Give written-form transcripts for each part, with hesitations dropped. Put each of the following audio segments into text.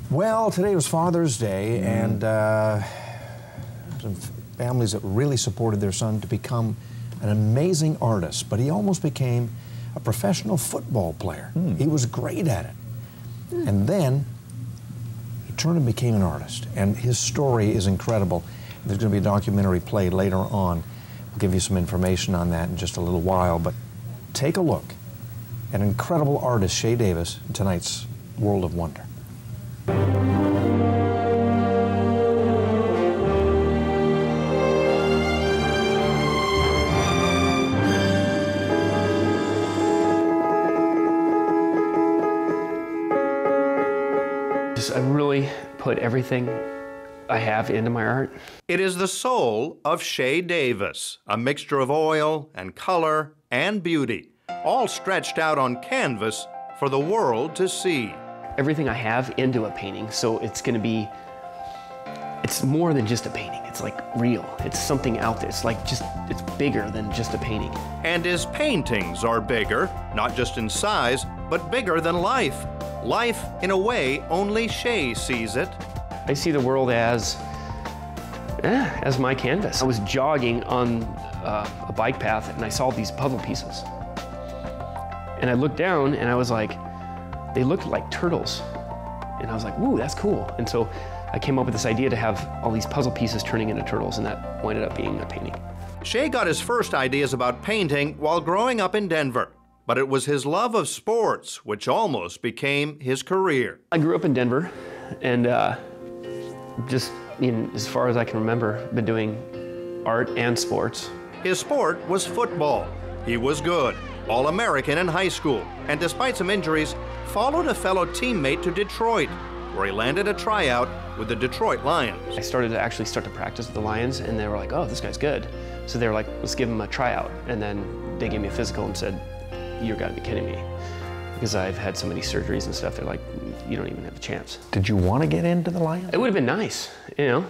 Well, today was Father's Day, and some families that really supported their son to become an amazing artist, but he almost became a professional football player. He was great at it. And then he turned and became an artist, and his story is incredible. There's going to be a documentary played later on. We'll give you some information on that in just a little while, but take a look at incredible artist Shay Davis in tonight's World of Wonder. I really put everything I have into my art. It is the soul of Shay Davis, a mixture of oil and color and beauty, all stretched out on canvas for the world to see. Everything I have into a painting, so it's going to be, it's more than just a painting. It's like real. It's something out there. It's like it's bigger than just a painting. And his paintings are bigger, not just in size, but bigger than life. Life in a way only Shay sees it. I see the world as my canvas. I was jogging on a bike path and I saw these puzzle pieces. And I looked down and I was like, they looked like turtles. And I was like, ooh, that's cool. And so I came up with this idea to have all these puzzle pieces turning into turtles, and that ended up being a painting. Shay got his first ideas about painting while growing up in Denver, but it was his love of sports which almost became his career. I grew up in Denver, and just as far as I can remember, been doing art and sports. His sport was football. He was good, All-American in high school, and despite some injuries, followed a fellow teammate to Detroit, where he landed a tryout with the Detroit Lions. I started to actually practice with the Lions, and they were like, oh, this guy's good. So they were like, let's give him a tryout. And then they gave me a physical and said, you've got to be kidding me. Because I've had so many surgeries and stuff, they're like, you don't even have a chance. Did you want to get into the Lions? It would have been nice, you know,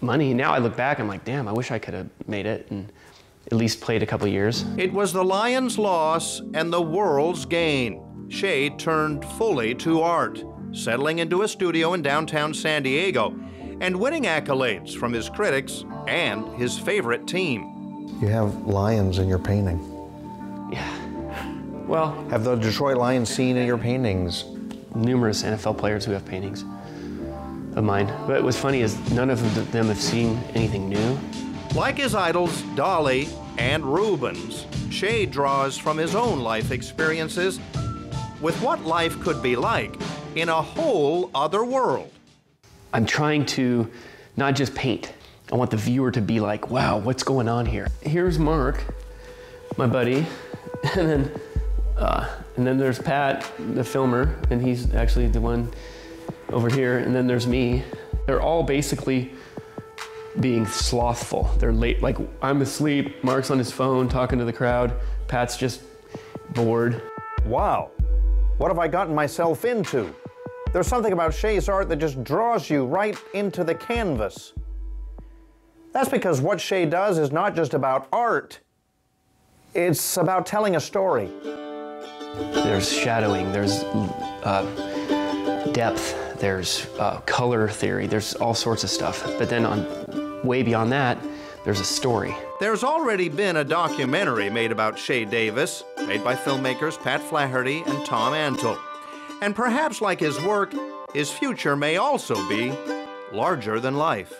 money. Now I look back, I'm like, damn, I wish I could have made it and at least played a couple years. It was the Lions' loss and the world's gain. Shay turned fully to art, settling into a studio in downtown San Diego and winning accolades from his critics and his favorite team. You have lions in your painting. Yeah. Well, have the Detroit Lions seen in your paintings? Numerous NFL players who have paintings of mine. But what's funny is none of them have seen anything new. Like his idols, Dolly and Rubens, Shay draws from his own life experiences with what life could be like in a whole other world. I'm trying to not just paint. I want the viewer to be like, wow, what's going on here? Here's Mark, my buddy, and then there's Pat, the filmer, and he's actually the one over here, and then there's me. They're all basically being slothful. They're late, like I'm asleep, Mark's on his phone talking to the crowd, Pat's just bored. Wow, what have I gotten myself into? There's something about Shay's art that just draws you right into the canvas. That's because what Shay does is not just about art, it's about telling a story. There's shadowing, there's depth, there's color theory, there's all sorts of stuff. But then way beyond that, there's a story. There's already been a documentary made about Shay Davis, made by filmmakers Pat Flaherty and Tom Antle. And perhaps like his work, his future may also be larger than life.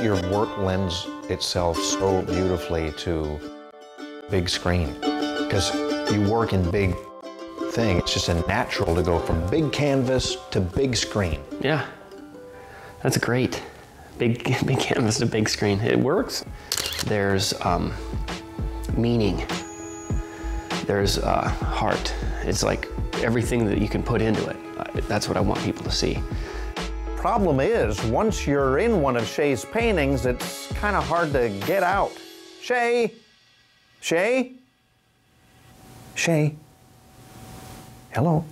Your work lends itself so beautifully to big screen, because you work in big things. It's just a natural to go from big canvas to big screen. Yeah, that's great. Big canvas to big screen. It works. There's meaning. There's heart. It's like everything that you can put into it. That's what I want people to see. Problem is, once you're in one of Shay's paintings, it's kind of hard to get out. Shay? Shay? Shay? Hello?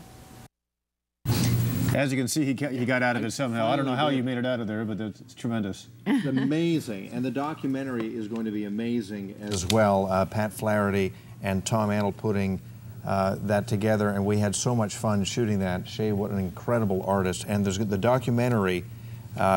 As you can see, he got out of it somehow. I don't know how you made it out of there, but it's tremendous. It's amazing, and the documentary is going to be amazing as well. Pat Flaherty and Tom Antle putting that together, and we had so much fun shooting that. Shay, what an incredible artist. And there's the documentary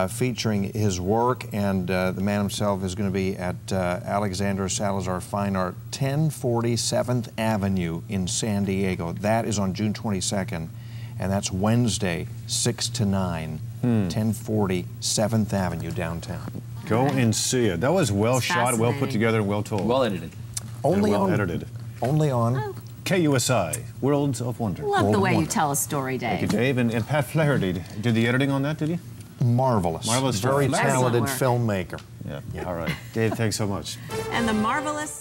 featuring his work, and the man himself is going to be at Alexander Salazar Fine Art, 1040 7th Avenue in San Diego. That is on June 22nd, and that's Wednesday, 6 to 9, 1040 7th Avenue downtown. Go and see it. That was well shot, well put together, and well told. Well edited. Only well on, edited. Only on KUSI, Worlds of Wonder. Love World the of way you Wonder. tell a story, Dave. Thank you, Dave. And Pat Flaherty did the editing on that, did he? Marvelous. Marvelous. Very Excellent talented work. filmmaker. Yeah. All right. Dave, thanks so much. And the marvelous